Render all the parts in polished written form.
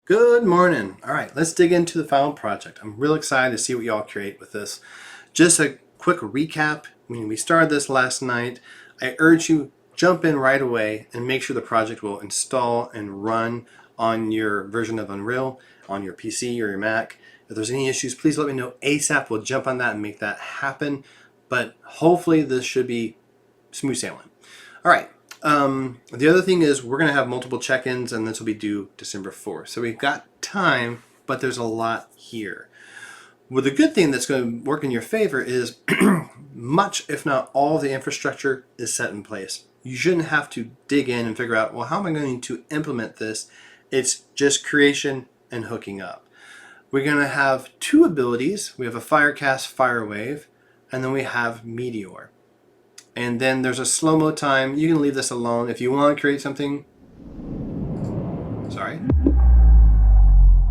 Good morning. All right, let's dig into the final project. I'm real excited to see what y'all create with this. Just a quick recap. When we started this last night, I urge you jump in right away and make sure the project will install and run on your version of Unreal, on your PC or your Mac. If there's any issues, please let me know ASAP. We'll jump on that and make that happen. But hopefully this should be smooth sailing. All right. The other thing is we're going to have multiple check-ins and this will be due December 4th. So we've got time, but there's a lot here. Well, the good thing that's going to work in your favor is much, if not all, the infrastructure is set in place. You shouldn't have to dig in and figure out, well, how am I going to implement this? It's just creation and hooking up. We're going to have two abilities. We have a Firecast Fire Wave, and then we have Meteor. And then there's a slow-mo time. You can leave this alone. If you want to create something, sorry,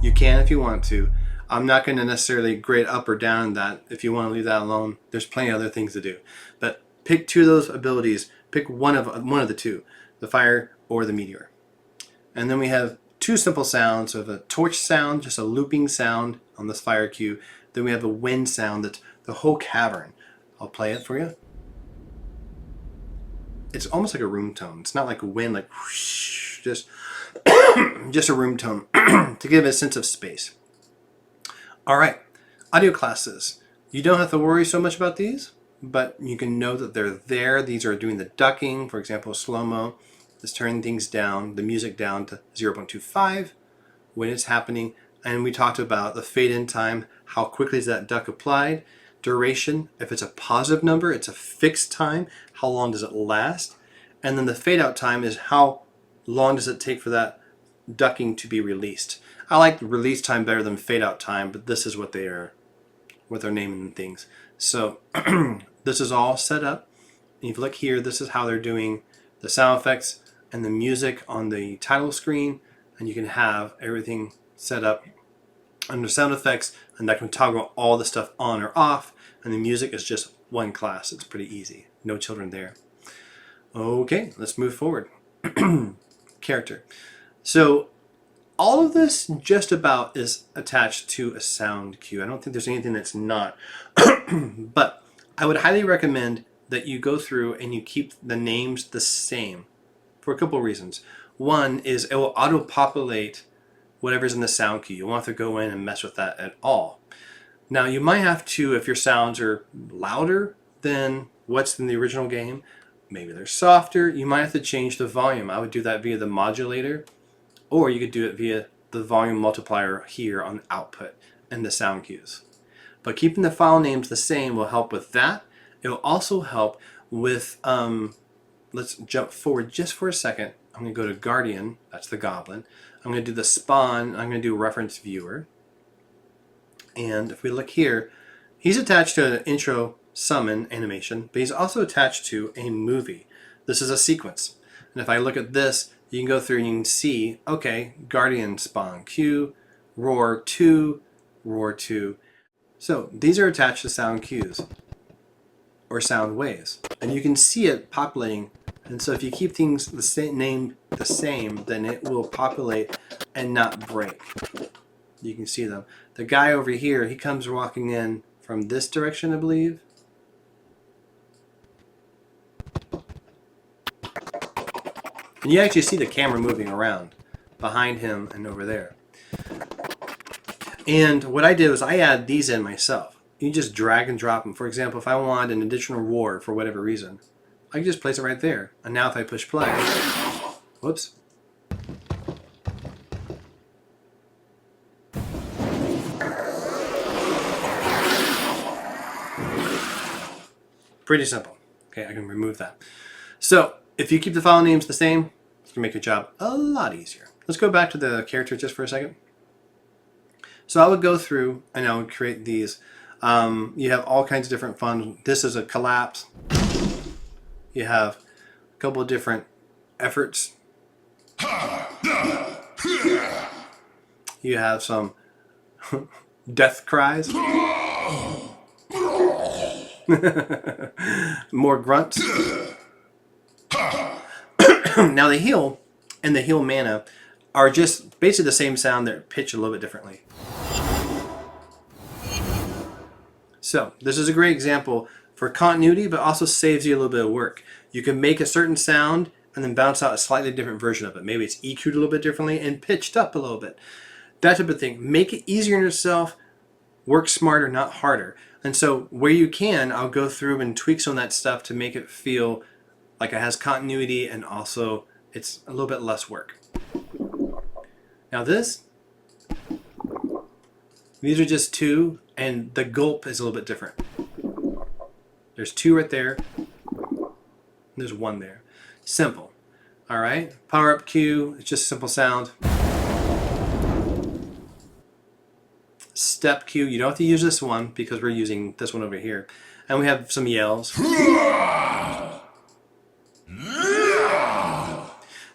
you can if you want to. I'm not going to necessarily grade up or down that. If you want to leave that alone, there's plenty of other things to do. But pick two of those abilities. Pick one of the two, the fire or the meteor. And then we have two simple sounds. We have a torch sound, just a looping sound on this fire cue. Then we have a wind sound that's the whole cavern. I'll play it for you. It's almost like a room tone. It's not like a wind, like whoosh, just a room tone to give it a sense of space. All right, audio classes. You don't have to worry so much about these, but you can know that they're there. These are doing the ducking, for example, slow-mo. It's turning things down, the music down to 0.25 when it's happening. And we talked about the fade-in time, how quickly is that duck applied. Duration, if it's a positive number, it's a fixed time. How long does it last? And then the fade out time is how long does it take for that ducking to be released. I like release time better than fade out time, but this is what they're naming things. So this is all set up. And if you look here, this is how they're doing the sound effects and the music on the title screen. And you can have everything set up under sound effects, and that can toggle all the stuff on or off, and the music is just one class. It's pretty easy. No children there. Okay, let's move forward. Character. So all of this just about is attached to a sound cue. I don't think there's anything that's not. But I would highly recommend that you go through and you keep the names the same for a couple of reasons. One is it will auto-populate whatever's in the sound cue. You won't have to go in and mess with that at all. Now you might have to, if your sounds are louder than what's in the original game, maybe they're softer, you might have to change the volume. I would do that via the modulator, or you could do it via the volume multiplier here on output and the sound cues. But keeping the file names the same will help with that. It will also help with, let's jump forward just for a second. I'm going to go to Guardian, that's the goblin. I'm going to do the spawn, I'm going to do reference viewer. And if we look here, he's attached to an intro summon animation, but he's also attached to a movie. This is a sequence. And if I look at this, you can go through and you can see, okay, Guardian spawn Q, Roar 2, Roar 2. So these are attached to sound cues or sound waves. And you can see it populating. And so if you keep things the same, then it will populate and not break. You can see them. The guy over here, he comes walking in from this direction, I believe. And you actually see the camera moving around behind him and over there. And what I did was I add these in myself. You just drag and drop them. For example, if I want an additional roar for whatever reason, I can just place it right there. And now if I push play, whoops. Pretty simple. Okay, I can remove that. So if you keep the file names the same, it's gonna make your job a lot easier. Let's go back to the character just for a second. So I would go through and I would create these. You have all kinds of different fun. This is a collapse. You have a couple of different efforts. You have some death cries. More grunts. Now the heal and the heal mana are just basically the same sound. They're pitched a little bit differently. So this is a great example for continuity, but also saves you a little bit of work. You can make a certain sound and then bounce out a slightly different version of it. Maybe it's EQ'd a little bit differently and pitched up a little bit. That type of thing. Make it easier on yourself. Work smarter, not harder. And so where you can, I'll go through and tweak some of that stuff to make it feel like it has continuity and also it's a little bit less work. Now this, these are just two, and the gulp is a little bit different. There's two right there. There's one there. Simple. All right. Power up cue. It's just simple sound. Step cue. You don't have to use this one because we're using this one over here. And we have some yells.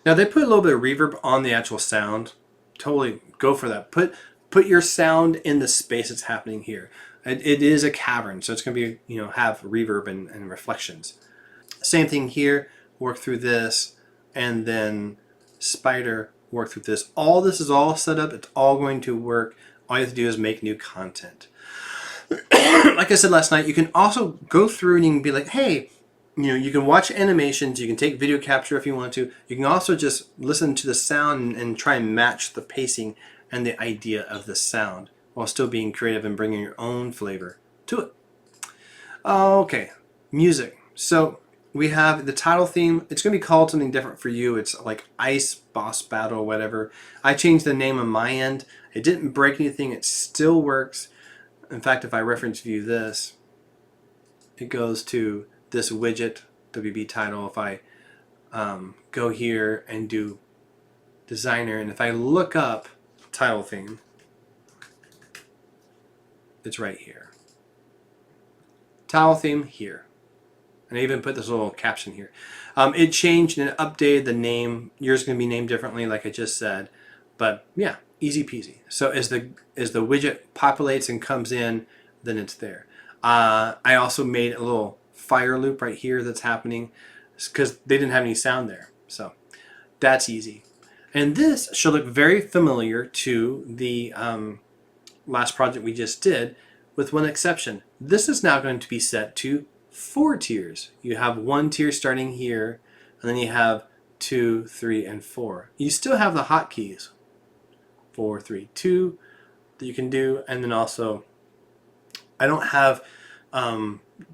Now they put a little bit of reverb on the actual sound. Totally go for that. Put your sound in the space that's happening here. It is a cavern, so it's going to be, have reverb and reflections. Same thing here. Work through this, and then spider, work through this. All this is all set up. It's all going to work. All you have to do is make new content. Like I said last night, you can also go through and you can be like, hey, you can watch animations, you can take video capture if you want to. You can also just listen to the sound and try and match the pacing and the idea of the sound while still being creative and bringing your own flavor to it. Okay, music. So we have the title theme. It's going to be called something different for you. It's like Ice Boss Battle or whatever. I changed the name on my end. It didn't break anything. It still works. In fact, if I reference view this, it goes to this widget, WB title. If I go here and do designer, and if I look up title theme, it's right here. Title theme here. And I even put this little caption here. It changed and it updated the name. Yours is going to be named differently, like I just said. But yeah, easy peasy. So as the widget populates and comes in, then it's there. I also made a little fire loop right here that's happening because they didn't have any sound there. So that's easy. And this should look very familiar to the last project we just did, with one exception. This is now going to be set to 4 tiers. You have 1 tier starting here, and then you have 2, 3, and 4. You still have the hotkeys, 4, 3, 2, that you can do, and then also, I don't have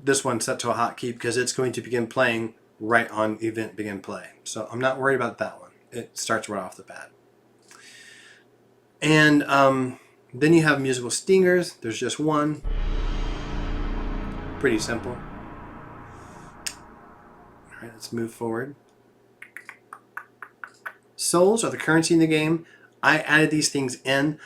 this one set to a hotkey because it's going to begin playing right on event begin play. So I'm not worried about that one. It starts right off the bat. And then you have musical stingers. There's just one. Pretty simple. All right, let's move forward. Souls are the currency in the game. I added these things in.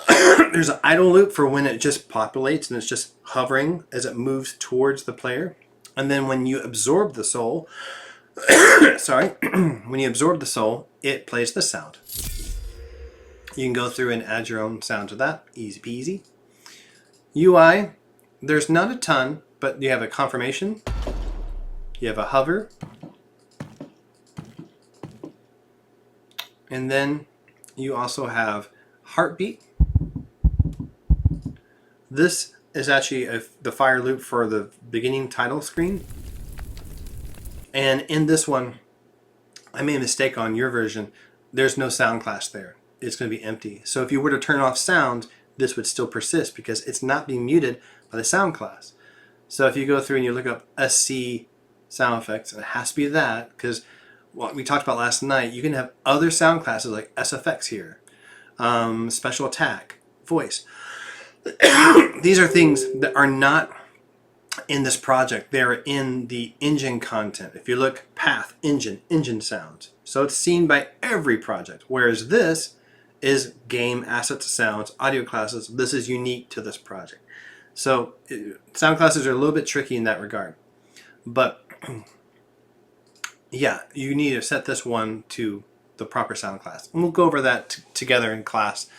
There's an idle loop for when it just populates and it's just hovering as it moves towards the player. And then when you absorb the soul, sorry, when you absorb the soul, it plays the sound. You can go through and add your own sound to that. Easy peasy. UI, there's not a ton, but you have a confirmation. You have a hover. And then you also have heartbeat. This is actually the fire loop for the beginning title screen. And in this one, I made a mistake on your version. There's no sound class there. It's going to be empty. So if you were to turn off sound, this would still persist because it's not being muted by the sound class. So if you go through and you look up SC sound effects, and it has to be that because what we talked about last night, you can have other sound classes like SFX here, special attack, voice. These are things that are not in this project. They're in the engine content. If you look path, engine sounds. So it's seen by every project. Whereas this is game, assets, sounds, audio classes. This is unique to this project. So sound classes are a little bit tricky in that regard. But yeah, you need to set this one to the proper sound class. And we'll go over that together in class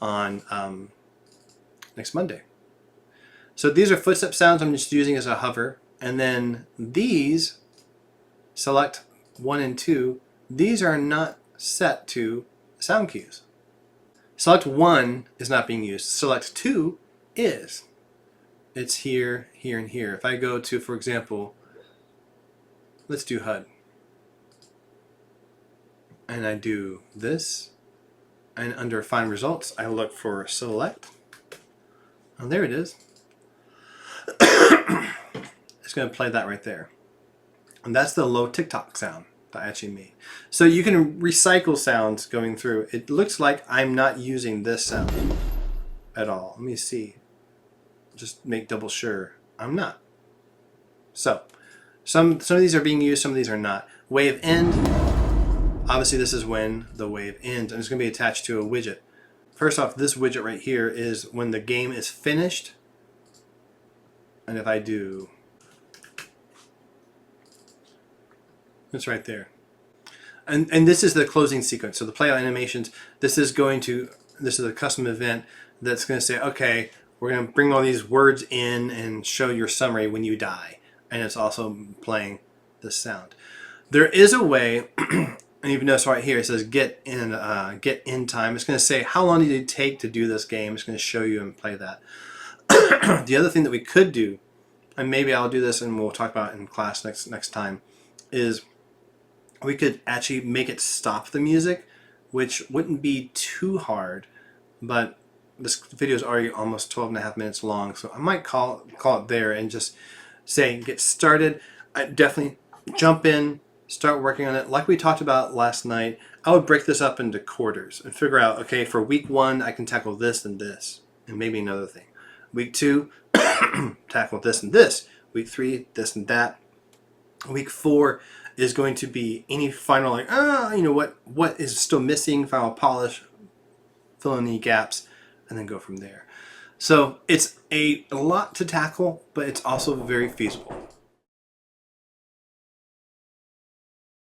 on next Monday. So these are footstep sounds I'm just using as a hover. And then these, select 1 and 2, these are not set to sound cues. Select 1 is not being used. Select 2 is. It's here, here, and here. If I go to, for example, let's do HUD. And I do this. And under Find Results, I look for Select. And there it is. It's going to play that right there. And that's the low tick-tock sound that I actually made. So you can recycle sounds going through. It looks like I'm not using this sound at all. Let me see. Just make double sure. I'm not. So some of these are being used, some of these are not. Wave end. Obviously this is when the wave ends, and it's going to be attached to a widget. First off, this widget right here is when the game is finished. And if I do, it's right there. And this is the closing sequence. So the play animations, this is a custom event that's going to say, okay, we're going to bring all these words in and show your summary when you die. And it's also playing this sound. There is a way, and you've noticed right here, it says get in time. It's going to say how long did it take to do this game. It's going to show you and play that. The other thing that we could do, and maybe I'll do this and we'll talk about it in class next time, is we could actually make it stop the music, which wouldn't be too hard, but this video is already almost 12.5 minutes long, so I might call it there and just say get started. I definitely jump in, start working on it. Like we talked about last night, I would break this up into quarters and figure out, okay, for week 1 I can tackle this and this, and maybe another thing. Week 2, tackle this and this. Week 3, this and that. Week 4 is going to be any final, like, you know, what is still missing, final polish, fill in any gaps, and then go from there. So it's a lot to tackle, but it's also very feasible.